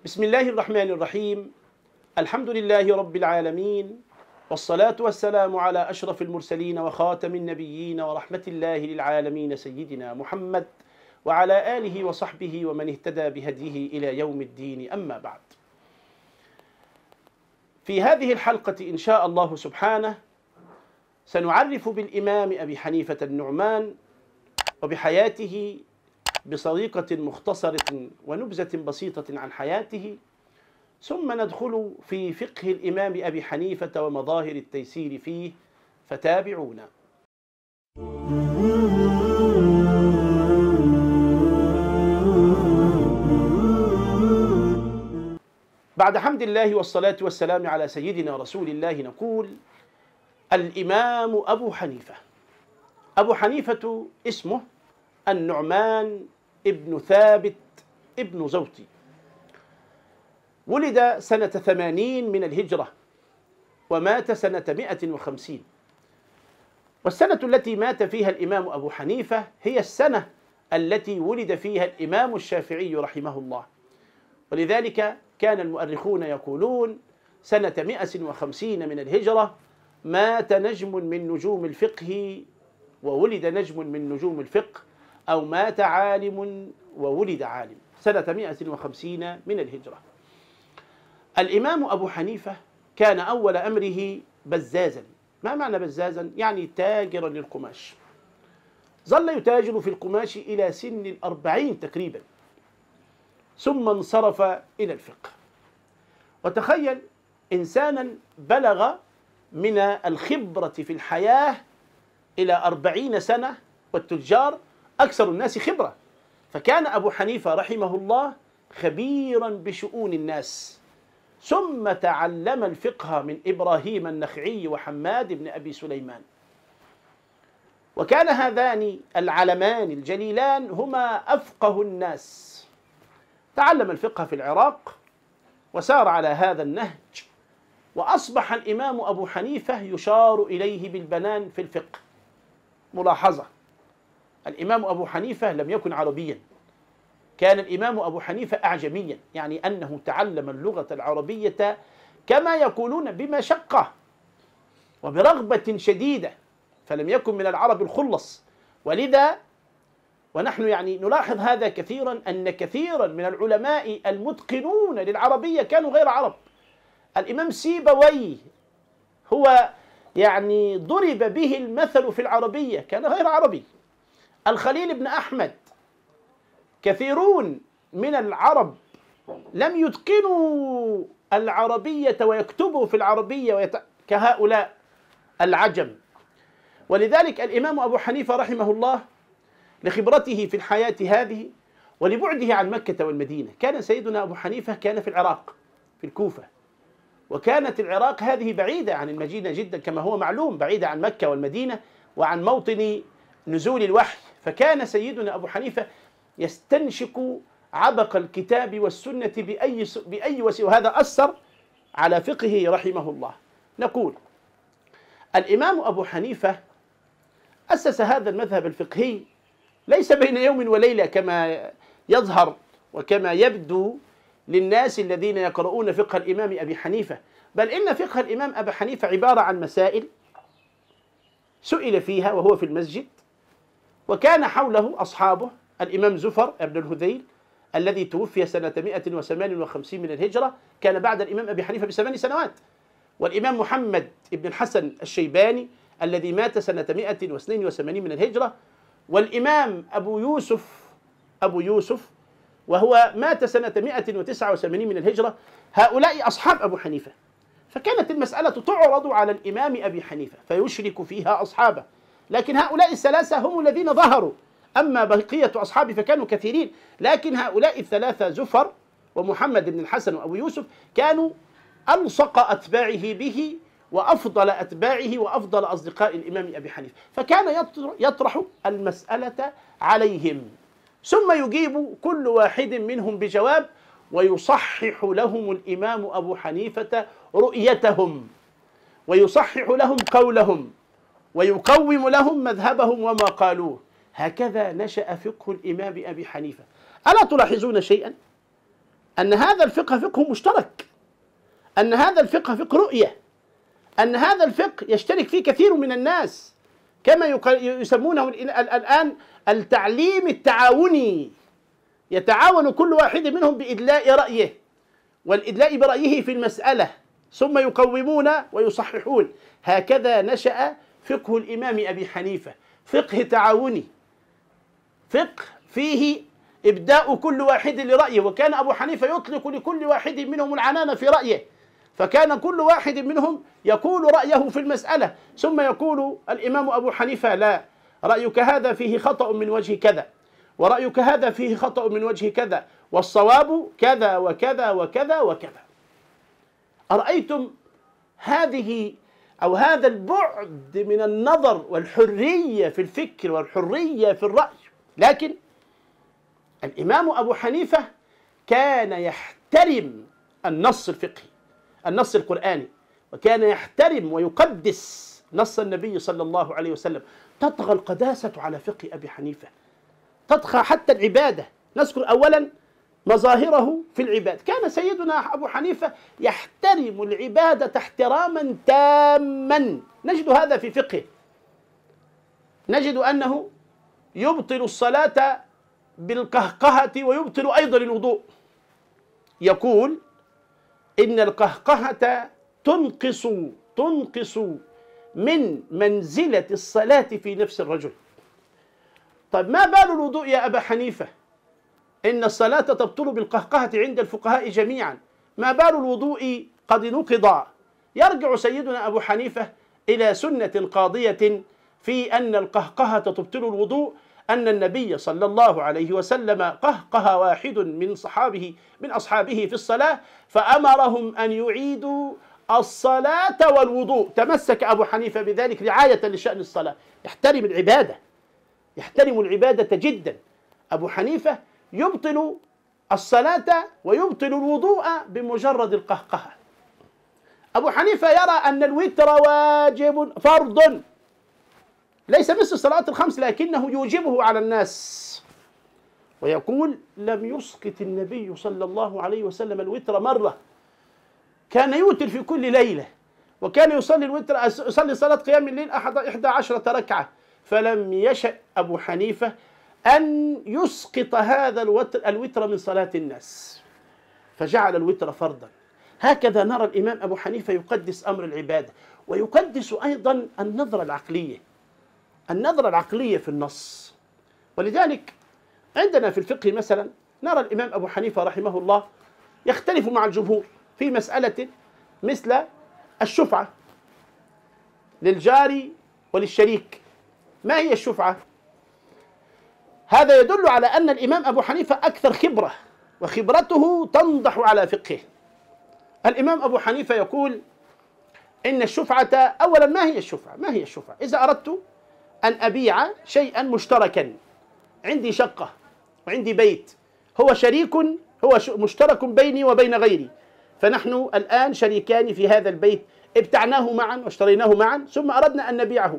بسم الله الرحمن الرحيم. الحمد لله رب العالمين، والصلاة والسلام على أشرف المرسلين وخاتم النبيين ورحمة الله للعالمين سيدنا محمد وعلى آله وصحبه ومن اهتدى بهديه إلى يوم الدين، أما بعد. في هذه الحلقة إن شاء الله سبحانه سنعرف بالإمام أبي حنيفة النعمان وبحياته بطريقة مختصرة ونبذة بسيطة عن حياته، ثم ندخل في فقه الإمام أبي حنيفة ومظاهر التيسير فيه، فتابعونا. بعد حمد الله والصلاة والسلام على سيدنا رسول الله نقول: الإمام أبو حنيفة. أبو حنيفة اسمه النعمان ابن ثابت ابن زوطي، ولد سنة 80 من الهجرة ومات سنة 150. والسنة التي مات فيها الإمام أبو حنيفة هي السنة التي ولد فيها الإمام الشافعي رحمه الله، ولذلك كان المؤرخون يقولون سنة 150 من الهجرة مات نجم من نجوم الفقه وولد نجم من نجوم الفقه، أو مات عالم وولد عالم، سنة 150 من الهجرة. الإمام أبو حنيفة كان أول أمره بزازا. ما معنى بزازا؟ يعني تاجرا للقماش. ظل يتاجر في القماش إلى سن 40 تقريبا، ثم انصرف إلى الفقه. وتخيل إنسانا بلغ من الخبرة في الحياة إلى 40 سنة، والتجار أكثر الناس خبرة، فكان أبو حنيفة رحمه الله خبيرا بشؤون الناس، ثم تعلم الفقه من إبراهيم النخعي وحماد بن أبي سليمان. وكان هذان العلمان الجليلان هما أفقه الناس. تعلم الفقه في العراق وسار على هذا النهج، وأصبح الإمام أبو حنيفة يشار إليه بالبنان في الفقه. ملاحظة: الإمام أبو حنيفة لم يكن عربيا، كان الإمام أبو حنيفة أعجميا، يعني أنه تعلم اللغة العربية كما يقولون بمشقة وبرغبة شديدة، فلم يكن من العرب الخلص. ولذا ونحن نلاحظ هذا كثيرا، أن كثيرا من العلماء المتقنون للعربية كانوا غير عرب. الإمام سيبويه هو ضرب به المثل في العربية، كان غير عربي. الخليل بن أحمد، كثيرون من العرب لم يتقنوا العربية ويكتبوا في العربية كهؤلاء العجم. ولذلك الإمام أبو حنيفة رحمه الله لخبرته في الحياة هذه ولبعده عن مكة والمدينة، كان سيدنا أبو حنيفة كان في العراق في الكوفة، وكانت العراق هذه بعيدة عن المدينة جدا كما هو معلوم، بعيدة عن مكة والمدينة وعن موطن نزول الوحي. فكان سيدنا أبو حنيفة يستنشق عبق الكتاب والسنة بأي وسيلة، وهذا أثر على فقهه رحمه الله. نقول الإمام أبو حنيفة أسس هذا المذهب الفقهي ليس بين يوم وليلة كما يظهر وكما يبدو للناس الذين يقرؤون فقه الإمام أبي حنيفة، بل إن فقه الإمام أبي حنيفة عبارة عن مسائل سئل فيها وهو في المسجد، وكان حوله أصحابه. الإمام زفر بن الهذيل الذي توفي سنة 158 من الهجرة كان بعد الإمام أبي حنيفة ب8 سنوات، والإمام محمد بن الحسن الشيباني الذي مات سنة 182 من الهجرة، والإمام أبو يوسف وهو مات سنة 189 من الهجرة. هؤلاء أصحاب أبو حنيفة، فكانت المسألة تعرض على الإمام أبي حنيفة فيشرك فيها أصحابه، لكن هؤلاء الثلاثة هم الذين ظهروا، أما بقية أصحابه فكانوا كثيرين، لكن هؤلاء الثلاثة زفر ومحمد بن الحسن وأبو يوسف كانوا ألصق أتباعه به وأفضل أتباعه وأفضل أصدقاء الإمام أبي حنيفة، فكان يطرح المسألة عليهم، ثم يجيب كل واحد منهم بجواب، ويصحح لهم الإمام أبو حنيفة رؤيتهم، ويصحح لهم قولهم، ويقوم لهم مذهبهم وما أن هذا الفقه فقه مشترك، أن هذا الفقه فقه رؤية، أن هذا الفقه يشترك فيه كثير من الناس، كما يسمونه الآن التعليم التعاوني، يتعاون كل واحد منهم بإدلاء رأيه والإدلاء برأيه في المسألة، ثم يقومون ويصححون. هكذا نشأ فقه الإمام أبي حنيفة، فقه تعاوني، فقه فيه إبداء كل واحد لرأيه، وكان أبو حنيفة يطلق لكل واحد منهم العنان في رأيه، فكان كل واحد منهم يقول رأيه في المسألة، ثم يقول الإمام أبو حنيفة: لا، رأيك هذا فيه خطأ من وجه كذا، ورأيك هذا فيه خطأ من وجه كذا، والصواب كذا وكذا وكذا وكذا. أرأيتم هذه أو هذا البعد من النظر والحرية في الفكر والحرية في الرأي؟ لكن الإمام أبو حنيفة كان يحترم النص الفقهي، النص القرآني، وكان يحترم ويقدس نص النبي صلى الله عليه وسلم. تطغى القداسة على فقه أبي حنيفة، تطغى حتى العبادة. نذكر أولا مظاهره في العبادة. كان سيدنا أبو حنيفة يحترم العبادة احتراما تاما، نجد هذا في فقهه. نجد أنه يبطل الصلاة بالقهقهة ويبطل أيضا الوضوء. يقول إن القهقهة تنقص من منزلة الصلاة في نفس الرجل. طيب ما بال الوضوء يا أبا حنيفة؟ إن الصلاة تبطل بالقهقهة عند الفقهاء جميعا، ما بال الوضوء قد نقض؟ يرجع سيدنا أبو حنيفة إلى سنة قاضية في أن القهقهة تبطل الوضوء، أن النبي صلى الله عليه وسلم قهقه واحد من أصحابه في الصلاة فأمرهم أن يعيدوا الصلاة والوضوء. تمسك أبو حنيفة بذلك رعاية لشأن الصلاة، يحترم العبادة، يحترم العبادة جدا. أبو حنيفة يبطل الصلاة ويبطل الوضوء بمجرد القهقهة. أبو حنيفة يرى أن الوتر واجب فرض، ليس مثل الصلاة الخمس، لكنه يوجبه على الناس. ويقول: لم يسقط النبي صلى الله عليه وسلم الوتر مرة، كان يوتر في كل ليلة، وكان يصلي صلاة قيام الليل 11 ركعة، فلم يشأ أبو حنيفة أن يسقط هذا الوتر من صلاة الناس، فجعل الوتر فرضا. هكذا نرى الإمام أبو حنيفة يقدس أمر العبادة، ويقدس أيضا النظرة العقلية، النظرة العقلية في النص. ولذلك عندنا في الفقه مثلا نرى الإمام أبو حنيفة رحمه الله يختلف مع الجمهور في مسألة مثل الشفعة للجار وللشريك. ما هي الشفعة؟ هذا يدل على أن الإمام أبو حنيفة أكثر خبرة، وخبرته تنضح على فقهه. الإمام أبو حنيفة يقول إن الشفعة، أولا ما هي الشفعة؟ ما هي الشفعة؟ إذا أردت أن أبيع شيئا مشتركا، عندي شقة وعندي بيت، هو مشترك بيني وبين غيري، فنحن الآن شريكان في هذا البيت، ابتعناه معا واشتريناه معا، ثم أردنا أن نبيعه.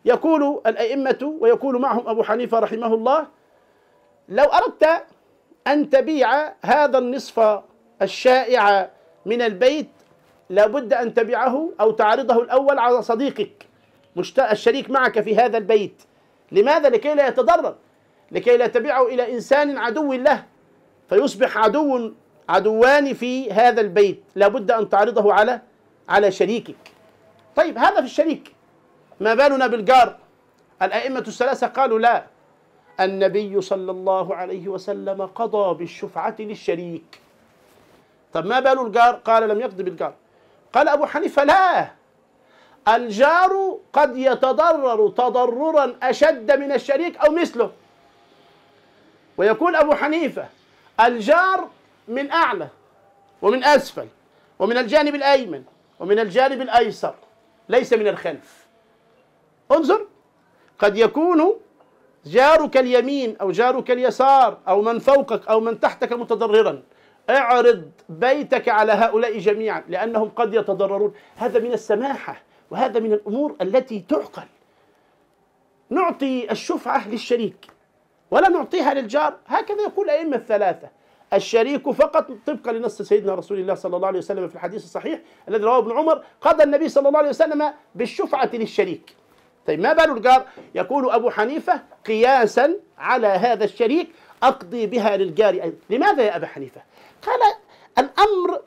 يقول الأئمة ويقول معهم أبو حنيفة رحمه الله: لو أردت أن تبيع هذا النصف الشائع من البيت لابد أن تبيعه أو تعرضه الأول على صديقك الشريك معك في هذا البيت. لماذا؟ لكي لا يتضرر، لكي لا تبيعه إلى إنسان عدو له فيصبح عدوان في هذا البيت، لابد أن تعرضه على شريكك. طيب هذا في الشريك، ما بالنا بالجار؟ الأئمة الثلاثة قالوا لا، النبي صلى الله عليه وسلم قضى بالشفعة للشريك. طب ما بال الجار؟ قال لم يقضي بالجار. قال أبو حنيفة لا، الجار قد يتضرر تضررا أشد من الشريك أو مثله. ويقول أبو حنيفة الجار من أعلى ومن أسفل ومن الجانب الأيمن ومن الجانب الأيسر، ليس من الخلف. انظر، قد يكون جارك اليمين أو جارك اليسار أو من فوقك أو من تحتك متضررا، اعرض بيتك على هؤلاء جميعا لأنهم قد يتضررون. هذا من السماحة، وهذا من الأمور التي تعقل. نعطي الشفعة للشريك ولا نعطيها للجار، هكذا يقول الأئمة الثلاثة. الشريك فقط طبقا لنص سيدنا رسول الله صلى الله عليه وسلم في الحديث الصحيح الذي رواه ابن عمر، قضى النبي صلى الله عليه وسلم بالشفعة للشريك. طيب ما بال الجار؟ يقول أبو حنيفة قياسا على هذا الشريك أقضي بها للجار أيضا. لماذا يا أبا حنيفة؟ قال الأمر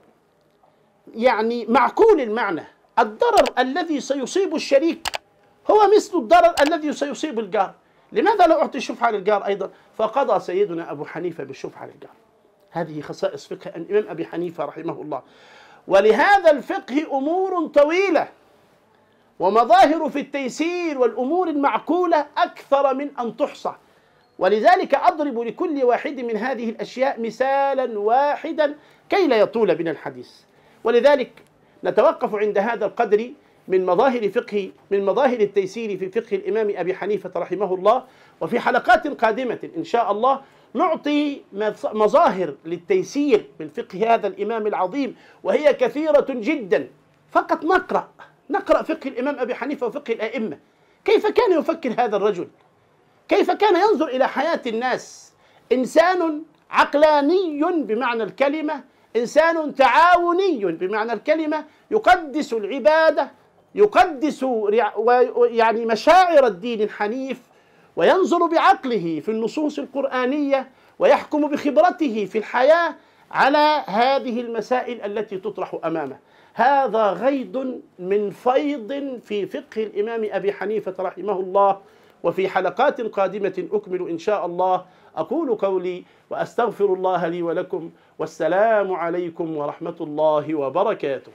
يعني معقول المعنى، الضرر الذي سيصيب الشريك هو مثل الضرر الذي سيصيب الجار، لماذا لا أعطي الشفعة للجار أيضا؟ فقضى سيدنا أبو حنيفة بالشفعة للجار. هذه خصائص فقه الإمام أبي حنيفة رحمه الله. ولهذا الفقه أمور طويلة ومظاهر في التيسير والأمور المعقولة أكثر من أن تحصى، ولذلك أضرب لكل واحد من هذه الأشياء مثالا واحدا كي لا يطول بنا الحديث. ولذلك نتوقف عند هذا القدر من مظاهر التيسير في فقه الإمام أبي حنيفة رحمه الله، وفي حلقات قادمة إن شاء الله نعطي مظاهر للتيسير من فقه هذا الإمام العظيم، وهي كثيرة جدا. فقط نقرأ فقه الإمام أبي حنيفة وفقه الأئمة، كيف كان يفكر هذا الرجل، كيف كان ينظر إلى حياة الناس. إنسان عقلاني بمعنى الكلمة، إنسان تعاوني بمعنى الكلمة، يقدس العبادة، يقدس يعني مشاعر الدين الحنيف، وينظر بعقله في النصوص القرآنية، ويحكم بخبرته في الحياة على هذه المسائل التي تطرح أمامه. هذا غيض من فيض في فقه الإمام أبي حنيفة رحمه الله، وفي حلقات قادمة أكمل إن شاء الله. أقول قولي وأستغفر الله لي ولكم، والسلام عليكم ورحمة الله وبركاته.